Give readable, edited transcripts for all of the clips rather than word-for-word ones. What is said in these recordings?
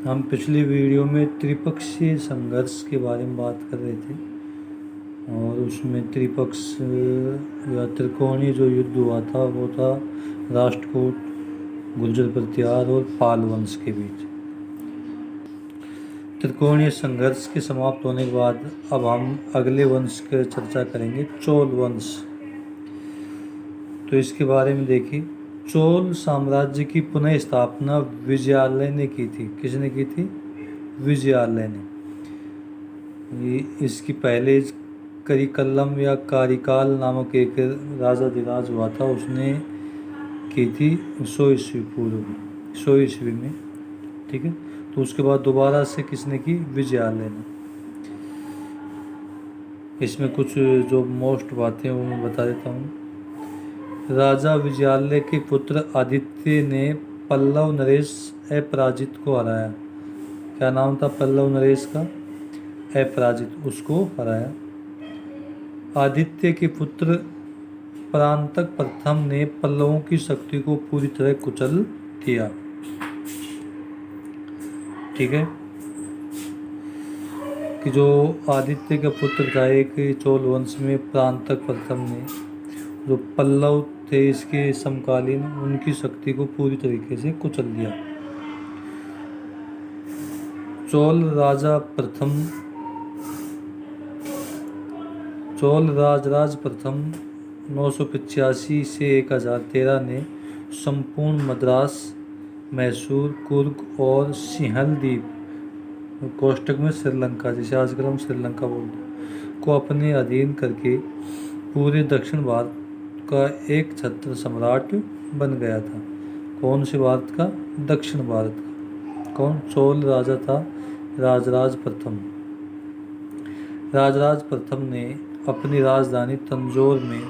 हम पिछली वीडियो में त्रिपक्षीय संघर्ष के बारे में बात कर रहे थे और उसमें त्रिपक्ष या त्रिकोणीय जो युद्ध हुआ था वो था राष्ट्रकूट, गुर्जर प्रतिहार और पाल वंश के बीच। त्रिकोणीय संघर्ष के समाप्त होने के बाद अब हम अगले वंश की चर्चा करेंगे, चोल वंश। तो इसके बारे में देखिए, चोल साम्राज्य की पुनः स्थापना विजयालय ने की थी। किसने की थी? विजयालय ने। इसकी पहले करिकल्लम या कारिकाल नामक एक राजाधिराज हुआ था, उसने की थी 100 ईस्वी पूर्व, 100 ईस्वी में। ठीक है, तो उसके बाद दोबारा से किसने की? विजयालय ने। इसमें कुछ जो मोस्ट बातें वो मैं बता देता हूँ। राजा विजयालय के पुत्र आदित्य ने पल्लव नरेश अपराजित को हराया। क्या नाम था पल्लव नरेश का? अपराजित, उसको हराया। आदित्य के पुत्र परांतक प्रथम ने पल्लवों की शक्ति को पूरी तरह कुचल दिया। ठीक है, कि जो आदित्य का पुत्र था एक चोल वंश में, परांतक प्रथम ने, जो पल्लव थे इसके समकालीन, उनकी शक्ति को पूरी तरीके से कुचल दिया। चोल राजराज प्रथम 985 से 1013 ने संपूर्ण मद्रास, मैसूर, कुर्ग और सिंहल द्वीप, कोष्टक में श्रीलंका, जिसे आजकल हम श्रीलंका बोलते हैं, को अपने अधीन करके पूरे दक्षिण भारत का एक छत्र सम्राट बन गया था। कौन से भारत का? दक्षिण भारत का। कौन? चोल राजा था राजराज प्रथम। राजराज प्रथम ने अपनी राजधानी तंजौर में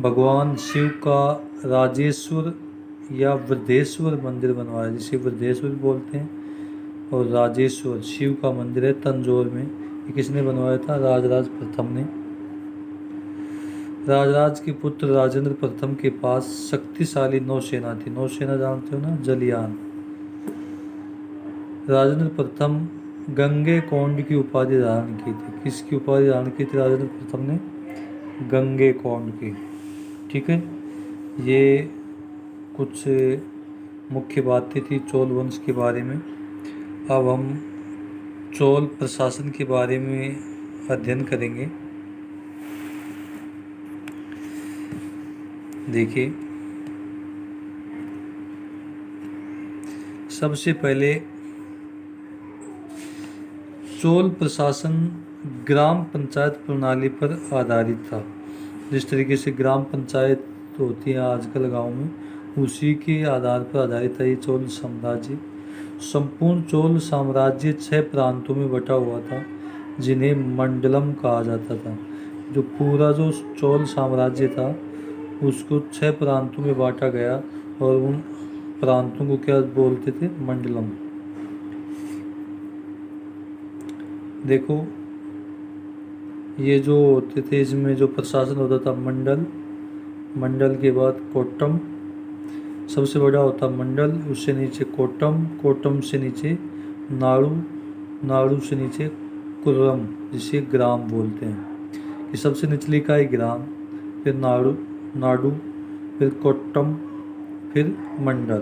भगवान शिव का राजेश्वर या वृद्धेश्वर मंदिर बनवाया, जिसे वृद्धेश्वर बोलते हैं, और राजेश्वर शिव का मंदिर है तंजौर में। ये किसने बनवाया था? राजराज प्रथम ने। राजराज के पुत्र राजेंद्र प्रथम के पास शक्तिशाली नौसेना थी। नौसेना जानते हो ना? जलयान। राजेंद्र प्रथम गंगेकोंड की उपाधि धारण की थी। किसकी उपाधि धारण की थी राजेंद्र प्रथम ने? गंगेकोंड की। ठीक है, ये कुछ मुख्य बातें थी चोल वंश के बारे में। अब हम चोल प्रशासन के बारे में अध्ययन करेंगे। देखिए, सबसे पहले चोल प्रशासन ग्राम पंचायत प्रणाली पर आधारित था। जिस तरीके से ग्राम पंचायत होती है आजकल गांव में, उसी के आधार पर आधारित था ये चोल साम्राज्य। संपूर्ण चोल साम्राज्य 6 प्रांतों में बटा हुआ था, जिन्हें मंडलम कहा जाता था। जो पूरा जो चोल साम्राज्य था उसको 6 प्रांतों में बांटा गया और उन प्रांतों को क्या बोलते थे? मंडलम। देखो, ये जो होते थे इसमें जो प्रशासन होता था मंडल, मंडल के बाद कोट्टम, सबसे बड़ा होता मंडल, उससे नीचे कोट्टम, कोट्टम से नीचे नाड़ू, नाड़ू से नीचे कुर्रम, जिसे ग्राम बोलते हैं। कि सबसे निचली इकाई ग्राम, फिर नाड़ू, नाडू, फिर कोट्टम, फिर मंडल।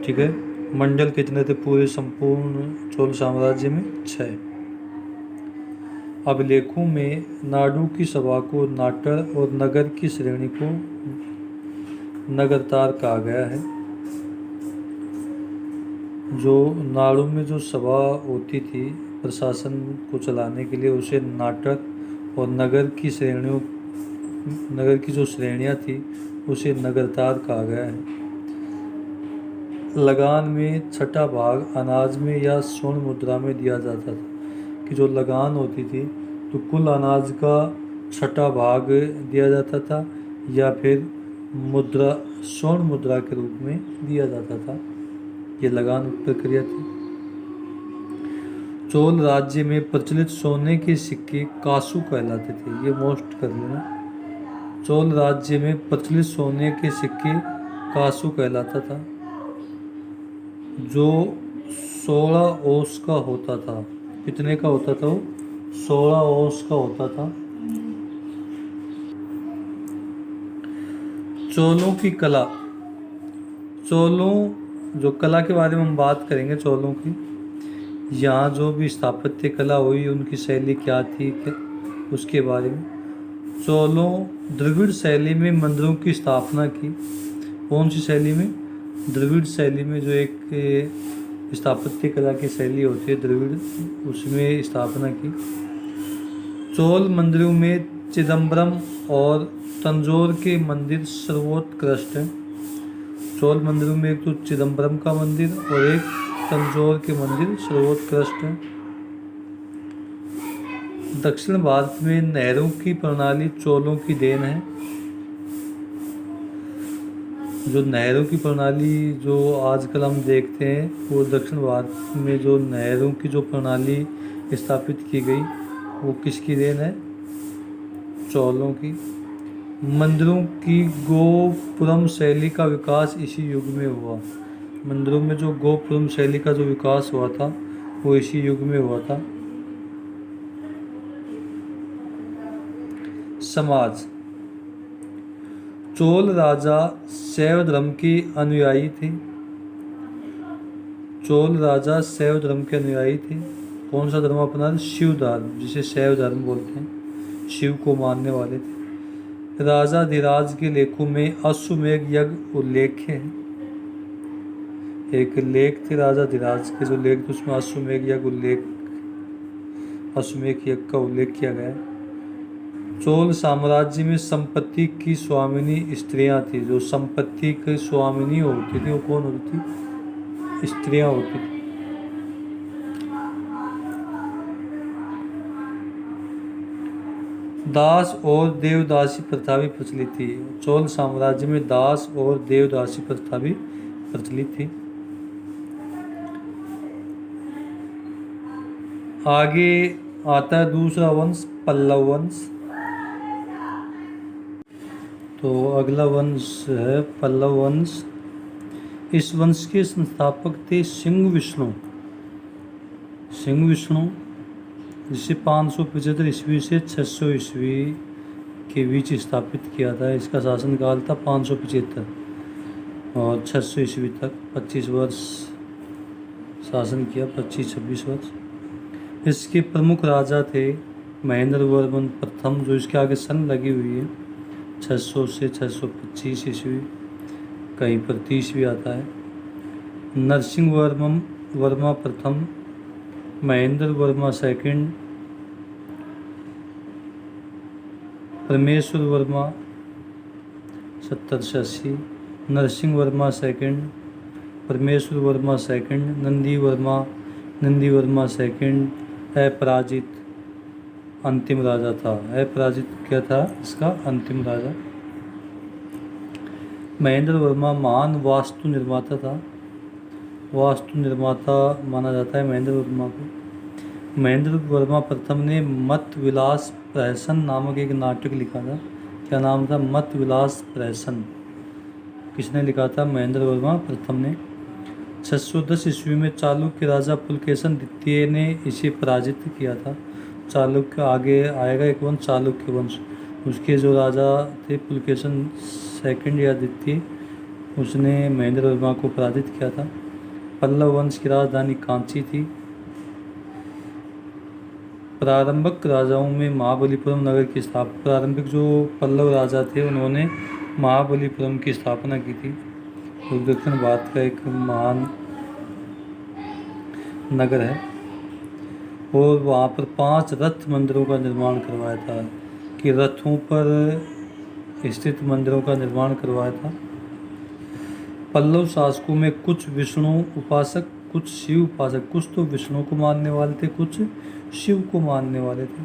ठीक है, मंडल कितने थे पूरे संपूर्ण चोल साम्राज्य में? 6। अभिलेखों में नाडू की सभा को नाटर और नगर की श्रेणी को नगरतार कहा गया है। जो नाडू में जो सभा होती थी प्रशासन को चलाने के लिए, उसे नाटर, और नगर की श्रेणियों, नगर की जो श्रेणियाँ थी उसे नगरतार कहा गया है। लगान में 6ठा भाग अनाज में या स्वर्ण मुद्रा में दिया जाता था। कि जो लगान होती थी तो कुल अनाज का 6ठा भाग दिया जाता था या फिर मुद्रा, स्वर्ण मुद्रा के रूप में दिया जाता था। ये लगान प्रक्रिया थी। चोल राज्य में प्रचलित सोने के सिक्के कासू कहलाते थे। ये मोस्ट कर लेना। चोल राज्य में प्रचलित सोने के सिक्के कासू कहलाता था। जो 16 ओस का होता था। कितने का होता था वो? 16 ओस का होता था। चोलों की कला, चोलों जो कला के बारे में हम बात करेंगे चोलों की, यहाँ जो भी स्थापत्य कला हुई उनकी शैली क्या थी, उसके बारे में। चोलों द्रविड़ शैली में मंदिरों की स्थापना की। कौन सी शैली में? द्रविड़ शैली में, जो एक स्थापत्य कला की शैली होती है द्रविड़, उसमें स्थापना की। चोल मंदिरों में चिदम्बरम और तंजौर के मंदिर सर्वोत्कृष्ट हैं। चोल मंदिरों में एक तो चिदम्बरम का मंदिर और एक तंजौर के मंदिर सर्वोत्कृष्ट हैं। दक्षिण भारत में नहरों की प्रणाली चोलों की देन है। जो नहरों की प्रणाली जो आजकल हम देखते हैं, वो दक्षिण भारत में जो नहरों की जो प्रणाली स्थापित की गई, वो किसकी देन है? चोलों की। मंदिरों की गोपुरम शैली का विकास इसी युग में हुआ। मंदिरों में जो गोपुरम शैली का जो विकास हुआ था, वो इसी युग में हुआ था। समाज, चोल राजा शैव धर्म के अनुयायी थे। चोल राजा शैव धर्म के अनुयायी थे। कौन सा धर्म अपना? शिव धर्म, जिसे शैव धर्म बोलते हैं। शिव को मानने वाले थे। राजा धीराज के लेखों में अश्वमेघ यज्ञ उल्लेख्य है। एक लेख थे राजा धीराज के जो लेख, उसमें अश्वमेघ यज्ञ का उल्लेख किया गया है। चोल साम्राज्य में संपत्ति की स्वामिनी स्त्रियां थी। जो संपत्ति की स्वामिनी होती थी वो कौन होती थी? स्त्रियां होती थी। दास और देवदासी प्रथा भी प्रचलित थी। चोल साम्राज्य में दास और देवदासी प्रथा भी प्रचलित थी। आगे आता है दूसरा वंश, पल्लव वंश। तो अगला वंश है पल्लव वंश। इस वंश के संस्थापक थे सिंह विष्णु। सिंह विष्णु जिसे 575 ईस्वी से 600 ईस्वी के बीच स्थापित किया था। इसका शासनकाल था 575 और 600 ईस्वी तक 25 वर्ष शासन किया, 25-26 वर्ष। इसके प्रमुख राजा थे महेंद्र वर्मन प्रथम, जो इसके आगे सन लगी हुई है, 600 से 625 ईस्वी, कहीं पर 30 भी आता है। नरसिंह वर्मा प्रथम, महेंद्र वर्मा सेकंड, परमेश्वर वर्मा 70 से 80, नरसिंह वर्मा सेकंड, परमेश्वर वर्मा सेकंड, नंदी वर्मा सेकंड, अपराजित अंतिम राजा था। अपराजित क्या था? इसका अंतिम राजा। महेंद्र वर्मा महान वास्तु निर्माता था। वास्तु निर्माता माना जाता है महेंद्र वर्मा को। महेंद्र वर्मा प्रथम ने मत विलास प्रहसन नामक एक नाटक लिखा था। क्या नाम था? मत विलास प्रहसन। किसने लिखा था? महेंद्र वर्मा प्रथम ने। 610 ईस्वी में चालुक्य राजा पुलकेशन द्वितीय ने इसे पराजित किया था। चालुक्य आगे आएगा एक वंश, चालुक्य वंश। उसके जो राजा थे पुलकेशन सेकंड या द्वितीय, उसने महेंद्र वर्मा को पराजित किया था। पल्लव वंश की राजधानी कांची थी। प्रारंभिक राजाओं में महाबलीपुरम नगर की स्थापना, प्रारंभिक जो पल्लव राजा थे उन्होंने महाबलीपुरम की स्थापना की थी। जो दक्षिण भारत का एक महान नगर है, और वहाँ पर 5 रथ मंदिरों का निर्माण करवाया था, कि रथों पर स्थित मंदिरों का निर्माण करवाया था। पल्लव शासकों में कुछ विष्णु उपासक, कुछ शिव उपासक, कुछ तो विष्णु को मानने वाले थे, कुछ शिव को मानने वाले थे।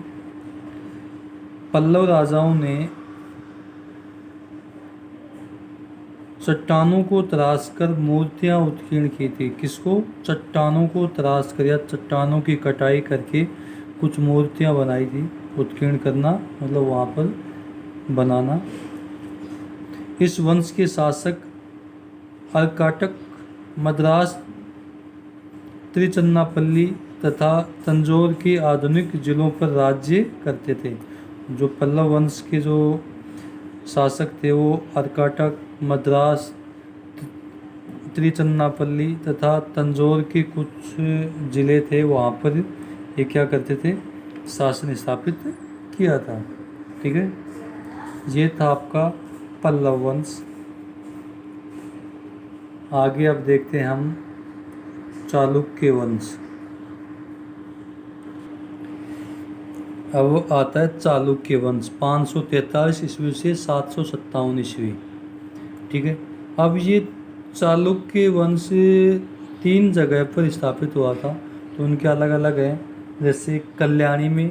पल्लव राजाओं ने चट्टानों को तराश कर मूर्तियां उत्कीर्ण की थी। किसको? चट्टानों को तराश कर या चट्टानों की कटाई करके कुछ मूर्तियां बनाई थी। उत्कीर्ण करना मतलब वहाँ पर बनाना। इस वंश के शासक अर्काटक मद्रास त्रिचन्नापल्ली तथा तंजौर के आधुनिक जिलों पर राज्य करते थे। जो पल्लव वंश के जो शासक थे वो अर्काटक, मद्रास, त्रिचन्नापल्ली तथा तंजौर के कुछ जिले थे, वहाँ पर ये क्या करते थे, शासन स्थापित किया था। ठीक है, ये था आपका पल्लव वंश। आगे अब देखते हैं हम चालुक्य वंश। अब आता है चालुक्य वंश 543 ईस्वी से 757 ईस्वी। ठीक है, अब ये चालुक्य वंश 3 जगह पर स्थापित हुआ था, तो उनके अलग अलग हैं, जैसे कल्याणी में,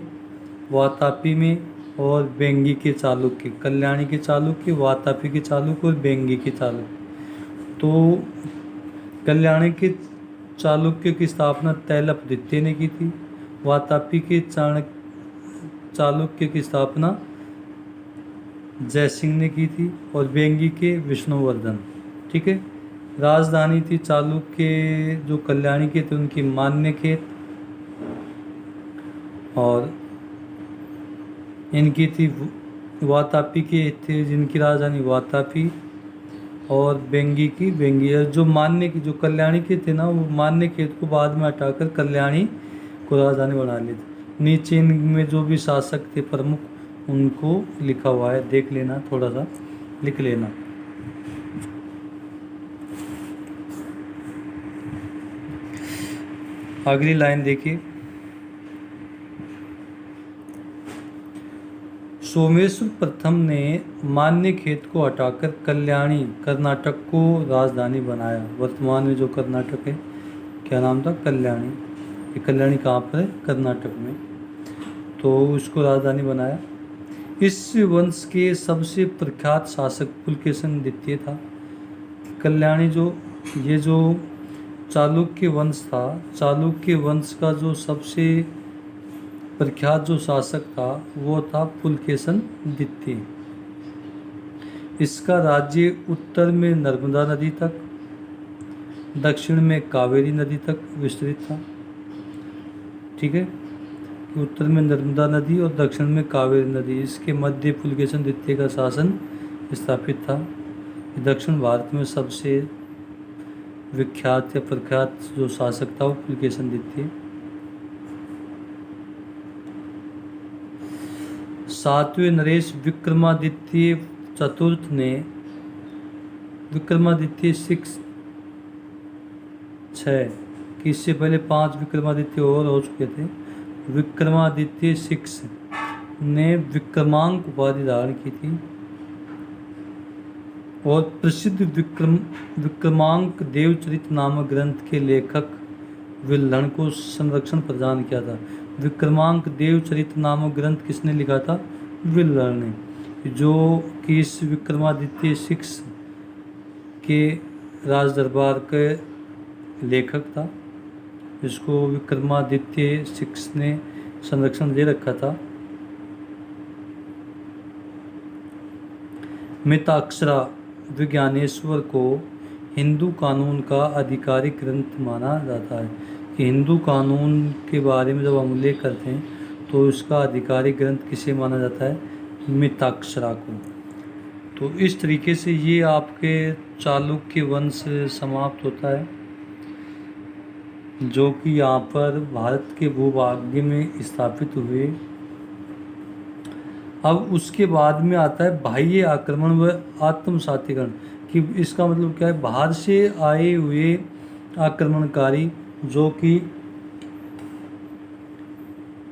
वातापी में और बेंगी के चालुक्य। कल्याणी के चालुक्य, वातापी के चालुक्य और बेंगी के चालुक्य। तो कल्याणी के चालुक्य की स्थापना तैलप द्वितीय ने की थी। वातापी के चालुक्य की स्थापना जयसिंह ने की थी और बेंगी के विष्णुवर्धन। ठीक है, राजधानी थी चालुक्य जो कल्याणी के थे उनकी मान्यखेत, और इनकी थी वातापी के थे जिनकी राजधानी वातापी, और बेंगी की बेंगी। जो मान्य की जो कल्याणी के थे ना, वो मान्य खेत को बाद में हटाकर कल्याणी को राजधानी बना ली थी। नीचे इनमें जो भी शासक थे प्रमुख, उनको लिखा हुआ है, देख लेना, थोड़ा सा लिख लेना। अगली लाइन देखिए, सोमेश्वर प्रथम ने मान्य खेत को हटाकर कल्याणी कर्नाटक को राजधानी बनाया। वर्तमान में जो कर्नाटक है, क्या नाम था, कल्याणी। ये कल्याणी कहाँ पर है, कर्नाटक में, तो उसको राजधानी बनाया। इस वंश के सबसे प्रख्यात शासक पुलकेशिन द्वितीय था। कल्याणी जो ये जो चालुक्य वंश था, चालुक्य वंश का जो सबसे प्रख्यात जो शासक था वो था पुलकेशिन द्वितीय। इसका राज्य उत्तर में नर्मदा नदी तक, दक्षिण में कावेरी नदी तक विस्तृत था। ठीक है, उत्तर में नर्मदा नदी और दक्षिण में कावेरी नदी, इसके मध्य पुलकेशिन द्वितीय का शासन स्थापित था। दक्षिण भारत में सबसे विख्यात या प्रख्यात जो शासक था वो पुलकेशिन द्वितीय। 7वें नरेश विक्रमादित्य चतुर्थ ने, विक्रमादित्य 6 कि इससे पहले 5 विक्रमादित्य और हो चुके थे। विक्रमादित्य 6 ने विक्रमांक उपाधि धारण की थी और प्रसिद्ध विक्रमांक देवचरित नामक ग्रंथ के लेखक विल्हण को संरक्षण प्रदान किया था। विक्रमांक देवचरित नामक ग्रंथ किसने लिखा था, विल्हण ने, जो कि इस विक्रमादित्य 6 के राज दरबार के लेखक था। इसको विक्रमादित्य 6 ने संरक्षण दे रखा था। मिताक्षरा विज्ञानेश्वर को हिंदू कानून का आधिकारिक ग्रंथ माना जाता है। कि हिंदू कानून के बारे में जब हम उल्लेख करते हैं तो इसका आधिकारिक ग्रंथ किसे माना जाता है, मिताक्षरा को। तो इस तरीके से ये आपके चालुक्य वंश समाप्त होता है, जो कि यहाँ पर भारत के भूभाग में स्थापित हुए। अब उसके बाद में आता है बाह्य आक्रमण व आत्मसातीकरण। कि इसका मतलब क्या है, बाहर से आए हुए आक्रमणकारी जो कि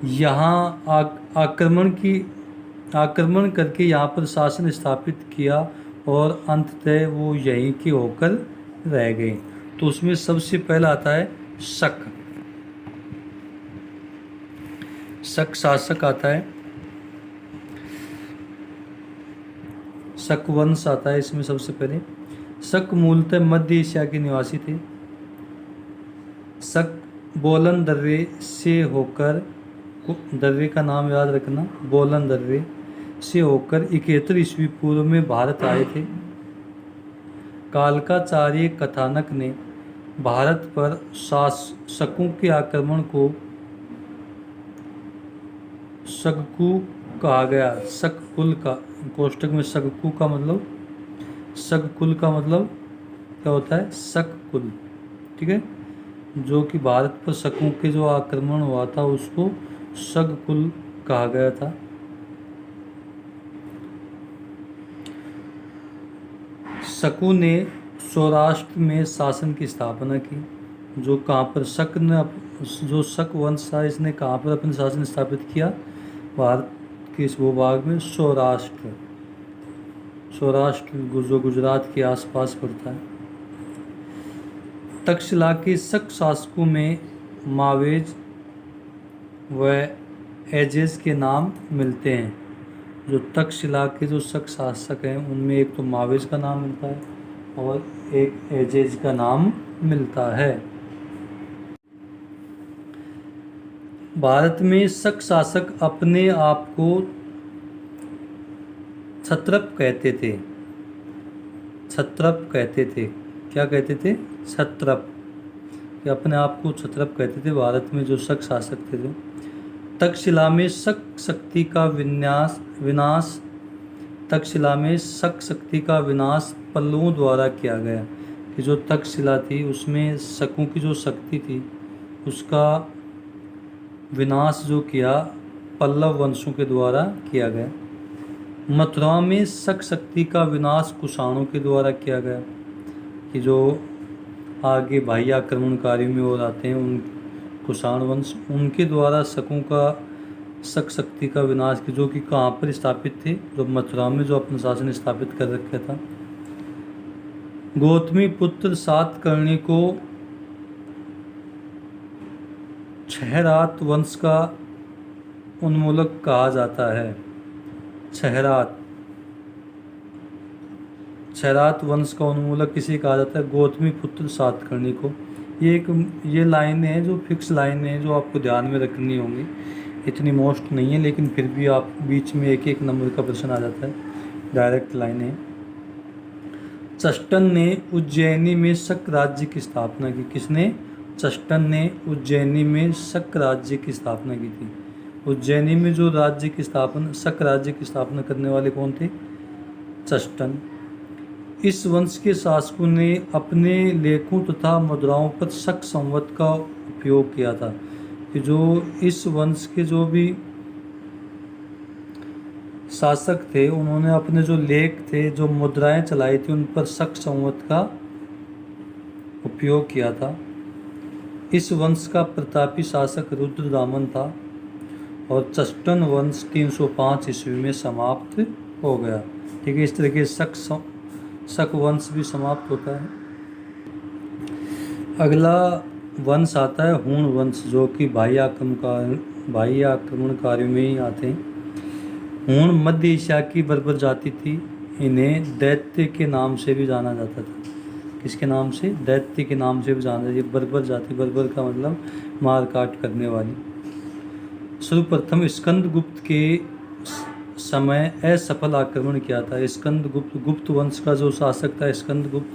यहाँ आक्रमण करके यहाँ पर शासन स्थापित किया और अंततः वो यहीं के होकर रह गए। तो उसमें सबसे पहला आता है शक शासक आता है, शक वंश आता है इसमें सबसे पहले। शक मूलतः मध्य एशिया के निवासी थे। शक बोलन दर्रे से होकर, दर्रे का नाम याद रखना, बोलन दर्रे से होकर 71 ईस्वी पूर्व में भारत आए थे। कालकाचार्य कथानक ने भारत पर शासकों के आक्रमण को शककु कहा गया। शककुल का कोष्टक में शककु का मतलब, शककुल का मतलब क्या होता है? शककुल, ठीक है। जो कि भारत पर शकों के जो आक्रमण हुआ था उसको शककुल कहा गया था। शकु ने सौराष्ट्र में शासन की स्थापना की। जो कहाँ पर शक ने जो शक वंश था इसने कहाँ पर अपने शासन स्थापित किया? भारत के इस भूभाग में सौराष्ट्र, सौराष्ट्र जो गुजरात के आसपास पड़ता है। तक्षशिला के शक शासकों में मावेज व एजेज के नाम मिलते हैं। जो तक्षशिला के जो शक शासक हैं उनमें एक तो मावेज का नाम मिलता है और एक एजेज का नाम मिलता है। भारत में शक शासक अपने आप को क्षत्रप कहते थे। क्षत्रप कहते थे। क्या कहते थे? क्षत्रप। कि अपने आप को क्षत्रप कहते थे भारत में जो शक शासक थे। जो तक्षशिला में शक शक्ति का विनाश तक्षशिला में शक शक्ति का विनाश पल्लवों द्वारा किया गया। कि जो तक्षशिला थी उसमें शकों की जो शक्ति थी उसका विनाश जो किया पल्लव वंशों के द्वारा किया गया। मथुरा में शक शक्ति का विनाश कुषाणों के द्वारा किया गया। कि जो आगे बाह्य आक्रमणकारियों में और आते हैं उन कुषाण वंश, उनके द्वारा शकों का शक शक्ति का विनाश की, जो कि कहाँ पर स्थापित थे? जो मथुरा में जो अपना शासन स्थापित कर रखा था। गौतमी पुत्र सातकर्णी को छहरात वंश का उन्मूलक कहा जाता है। छहरात वंश का उन्मूलक किसे कहा जाता है? गौतमी पुत्र सातकर्णी को। ये लाइनें हैं जो फिक्स लाइनें हैं जो आपको ध्यान में रखनी होंगी। इतनी मोस्ट नहीं है लेकिन फिर भी आप बीच में एक एक नंबर का प्रश्न आ जाता है। डायरेक्ट लाइनें। चष्टन ने उज्जैनी में शक राज्य की स्थापना की। किसने? चष्टन ने उज्जैनी में शक राज्य की स्थापना की थी। उज्जैनी में जो राज्य की स्थापना शक राज्य की स्थापना करने वाले कौन थे? चष्टन। इस वंश के शासकों ने अपने लेखों तथा मुद्राओं पर शक संवत का उपयोग किया था। कि जो इस वंश के जो भी शासक थे उन्होंने अपने जो लेख थे, जो मुद्राएं चलाई थी, उन पर शक संवत का उपयोग किया था। इस वंश का प्रतापी शासक रुद्रदामन था और चष्टन वंश 305 ईस्वी में समाप्त हो गया। ठीक है, इस तरह के शक वंश भी समाप्त होता है। अगला वंश आता है हूण वंश, जो कि बाह्य आक्रमणकारियों में ही आते हैं। हूण मध्य एशिया की बर्बर जाति थी। इन्हें दैत्य के नाम से भी जाना जाता था। किसके नाम से? दैत्य के नाम से भी जाना जाता है। बर्बर जाति, बर्बर का मतलब मार काट करने वाली। सर्वप्रथम स्कंदगुप्त के समय असफल आक्रमण किया था। गुप्त वंश का जो शासक था स्कंदगुप्त,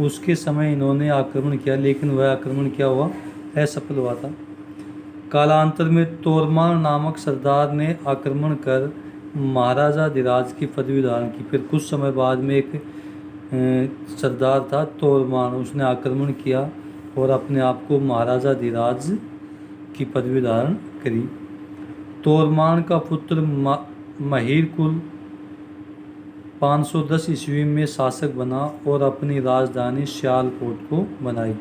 उसके समय इन्होंने आक्रमण किया लेकिन वह आक्रमण क्या हुआ? असफल हुआ था। कालांतर में तोरमान नामक सरदार ने आक्रमण कर महाराजा धीराज की पदवी धारण की। फिर कुछ समय बाद में एक सरदार था तोरमान, उसने आक्रमण किया और अपने आप को महाराजा धीराज की पदवी धारण करी। तोरमान का पुत्र महीरकुल 510 ईस्वी में शासक बना और अपनी राजधानी सियालकोट को बनाई।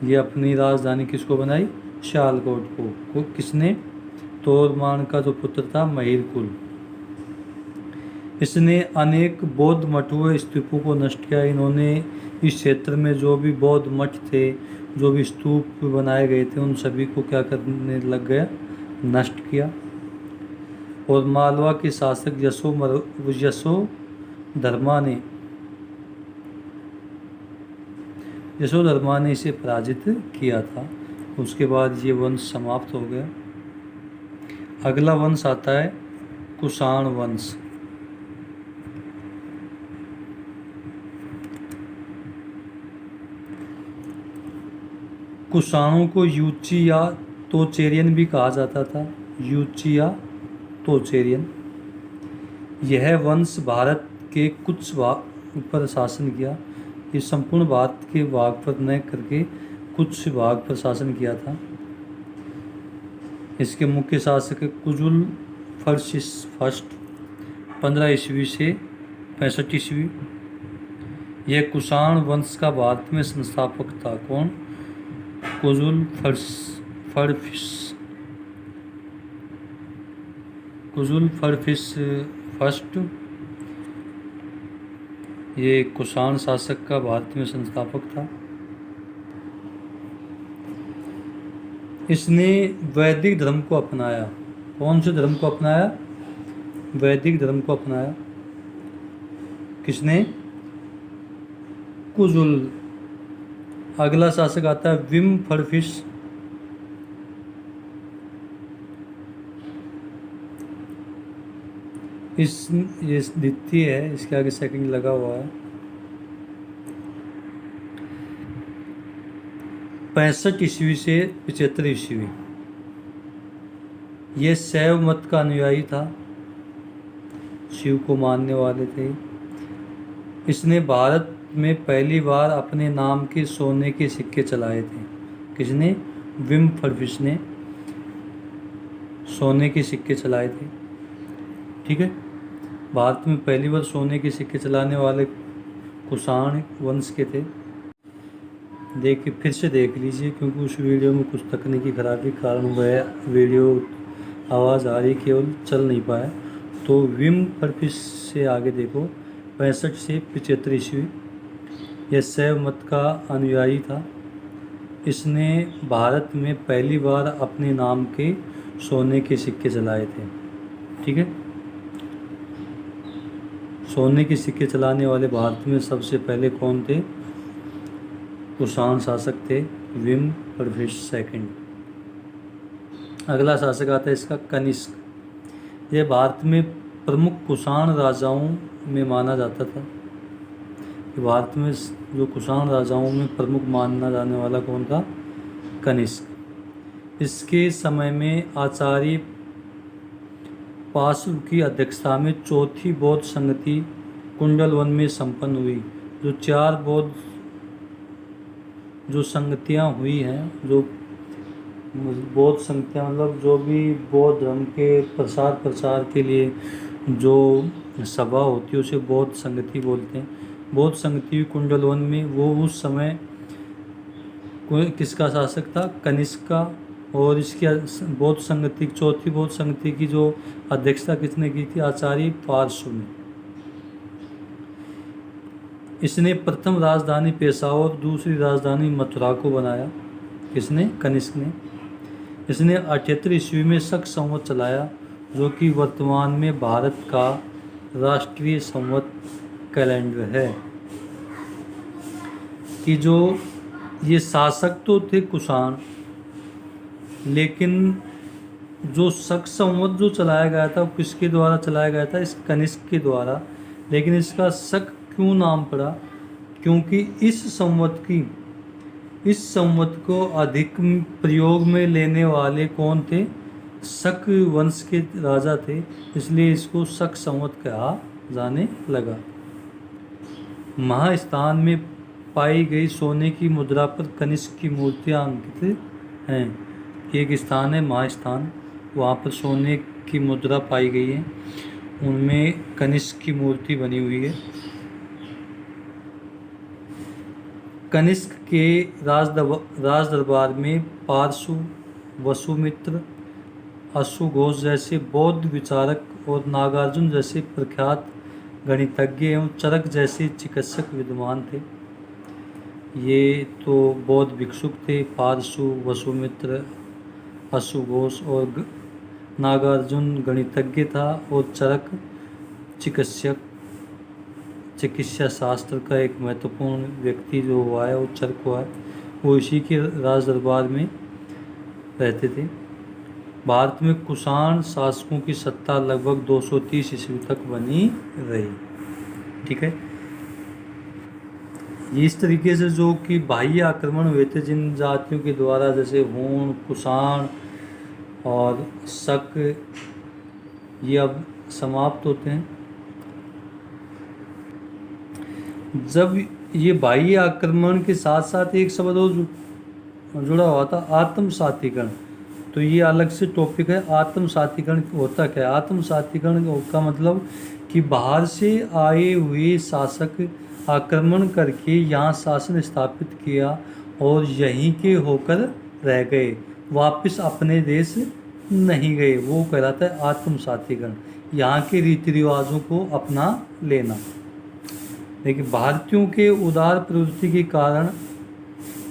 ये अपनी राजधानी किसको बनाई? सियालकोट को किसने? तोरमान का जो पुत्र था महीरकुल। इसने अनेक बौद्ध मठों व स्तूपों को नष्ट किया। इन्होंने इस क्षेत्र में जो भी बौद्ध मठ थे, जो भी स्तूप बनाए गए थे, उन सभी को क्या करने लग गया? नष्ट किया। और मालवा के शासक यशोधर्मा ने इसे पराजित किया था। उसके बाद ये वंश समाप्त हो गया। अगला वंश आता है कुषाण वंश। कुषाणों को यूची या तोचेरियन भी कहा जाता था। यूची या तोचेरियन। यह वंश भारत के कुछ भाग पर शासन किया। ये संपूर्ण भारत के भाग पर न करके कुछ भाग पर शासन किया था। इसके मुख्य शासक कुजुल फर्स्ट 15 ईस्वी से 65 ईस्वी। यह कुषाण वंश का भारत में संस्थापक था। कौन? कुजुल फर्स्ट ये कुषाण शासक का भारत में संस्थापक था। इसने वैदिक धर्म को अपनाया। कौन से धर्म को अपनाया? वैदिक धर्म को अपनाया। किसने? कुजुल। अगला शासक आता है विम फर्फिश। ये द्वितीय है, इसके आगे सेकंड लगा हुआ है। 65 ईस्वी से 75 ईस्वी। ये शैव मत का अनुयायी था, शिव को मानने वाले थे। इसने भारत में पहली बार अपने नाम के सोने के सिक्के चलाए थे। किसने? विम फर्फिश ने सोने के सिक्के चलाए थे। ठीक है, भारत में पहली बार सोने के सिक्के चलाने वाले कुषाण वंश के थे। फिर से देख लीजिए, क्योंकि उस वीडियो में कुछ तकनीकी खराबी के कारण वह वीडियो आवाज़ आ रही केवल चल नहीं पाया। तो विम फर्फिश से आगे देखो, 65 से 75 ईस्वी। यह शैव मत का अनुयायी था। इसने भारत में पहली बार अपने नाम के सोने के सिक्के चलाए थे। ठीक है, सोने के सिक्के चलाने वाले भारत में सबसे पहले कौन थे? कुषाण शासक थे, विम फर्फिश सेकंड। अगला शासक आता है इसका कनिष्क। यह भारत में प्रमुख कुषाण राजाओं में माना जाता था। भारत में जो कुषाण राजाओं में प्रमुख माना जाने वाला कौन था? कनिष्क। इसके समय में आचार्य पाशु की अध्यक्षता में चौथी बौद्ध संगति कुंडलवन में संपन्न हुई। जो 4 बौद्ध जो संगतियाँ हुई हैं, जो बौद्ध संगतियाँ मतलब जो भी बौद्ध धर्म के प्रसार के लिए जो सभा होती है उसे बौद्ध संगति बोलते हैं। बौद्ध संगति कुंडलवन में वो उस समय किसका शासक था? कनिष्क का। और इसकी बौद्ध संगति, चौथी बौद्ध संगति की जो अध्यक्षता किसने की थी? आचार्य पार्श्व ने। इसने प्रथम राजधानी पेशावर, दूसरी राजधानी मथुरा को बनाया। किसने? कनिष्क ने। इसने 78 ईस्वी में शक संवत चलाया, जो कि वर्तमान में भारत का राष्ट्रीय संवत कैलेंडर है। कि जो ये शासक तो थे कुषाण, लेकिन जो शक संवत जो चलाया गया था वो किसके द्वारा चलाया गया था? इस कनिष्क के द्वारा। लेकिन इसका शक क्यों नाम पड़ा? क्योंकि इस संवत को अधिक प्रयोग में लेने वाले कौन थे? शक वंश के राजा थे, इसलिए इसको शक संवत कहा जाने लगा। महास्थान में पाई गई सोने की मुद्रा पर कनिष्क की मूर्तियां अंकित हैं। एक स्थान है महास्थान, वहाँ पर सोने की मुद्रा पाई गई है, उनमें कनिष्क की मूर्ति बनी हुई है। कनिष्क के राज दरबार में पार्शु, वसुमित्र, अश्वघोष जैसे बौद्ध विचारक और नागार्जुन जैसे प्रख्यात गणितज्ञ एवं चरक जैसे चिकित्सक विद्वान थे। ये तो बौद्ध भिक्षुक थे, पार्शु, वसुमित्र, अश्वघोष और नागार्जुन गणितज्ञ था, और चरक चिकित्सा शास्त्र का एक महत्वपूर्ण व्यक्ति जो हुआ है वो चरक हुआ है, वो इसी के राज दरबार में रहते थे। भारत में कुषाण शासकों की सत्ता लगभग 230 ईस्वी तक बनी रही। ठीक है, ये इस तरीके से जो कि बाह्य आक्रमण हुए थे जिन जातियों के द्वारा, जैसे हूण, कुषाण और शक, ये अब समाप्त होते हैं। जब ये बाह्य आक्रमण के साथ साथ एक शब्द और जुड़ा हुआ था, आत्मसातीकरण। तो ये अलग से टॉपिक है। आत्मसातीकरण होता क्या है? आत्मसातीकरण का मतलब कि बाहर से आए हुए शासक आक्रमण करके यहाँ शासन स्थापित किया और यहीं के होकर रह गए, वापस अपने देश नहीं गए, वो कहलाता है आत्मसातीकरण। यहाँ के रीति रिवाजों को अपना लेना। देखिए, भारतीयों के उदार प्रवृत्ति के कारण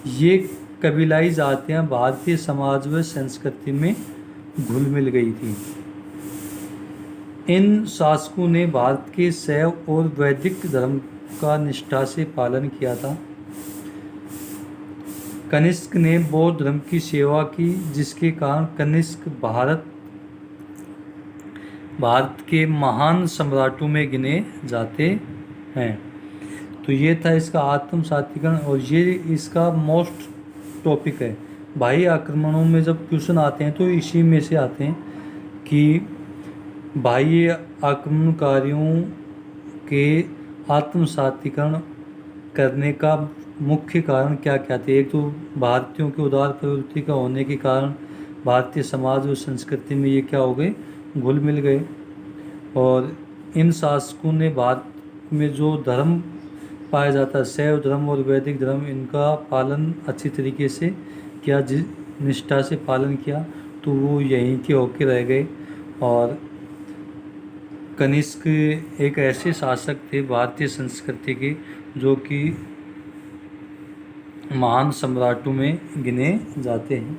ये कबीलाई जातियाँ भारतीय समाज व संस्कृति में घुल मिल गई थी। इन शासकों ने भारत के शैव और वैदिक धर्म का निष्ठा से पालन किया था। कनिष्क ने बौद्ध धर्म की सेवा की, जिसके कारण कनिष्क भारत के महान सम्राटों में गिने जाते हैं। तो ये था इसका आत्मसातीकरण, और ये इसका मोस्ट टॉपिक है। बाह्य आक्रमणों में जब क्वेश्चन आते हैं तो इसी में से आते हैं कि बाह्य आक्रमणकारियों के आत्मसातीकरण करने का मुख्य कारण क्या क्या थे। एक तो भारतीयों के उदार प्रवृत्ति का होने के कारण भारतीय समाज और संस्कृति में ये क्या हो गए, घुल मिल गए। और इन शासकों ने भारत में जो धर्म पाया जाता है, शैव धर्म और वैदिक धर्म, इनका पालन अच्छी तरीके से किया, जिस निष्ठा से पालन किया, तो वो यहीं के होके रह गए। और कनिष्क एक ऐसे शासक थे भारतीय संस्कृति के जो कि महान सम्राटों में गिने जाते हैं।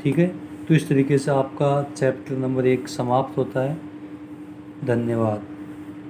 ठीक है, तो इस तरीके से आपका चैप्टर नंबर 1 समाप्त होता है। धन्यवाद।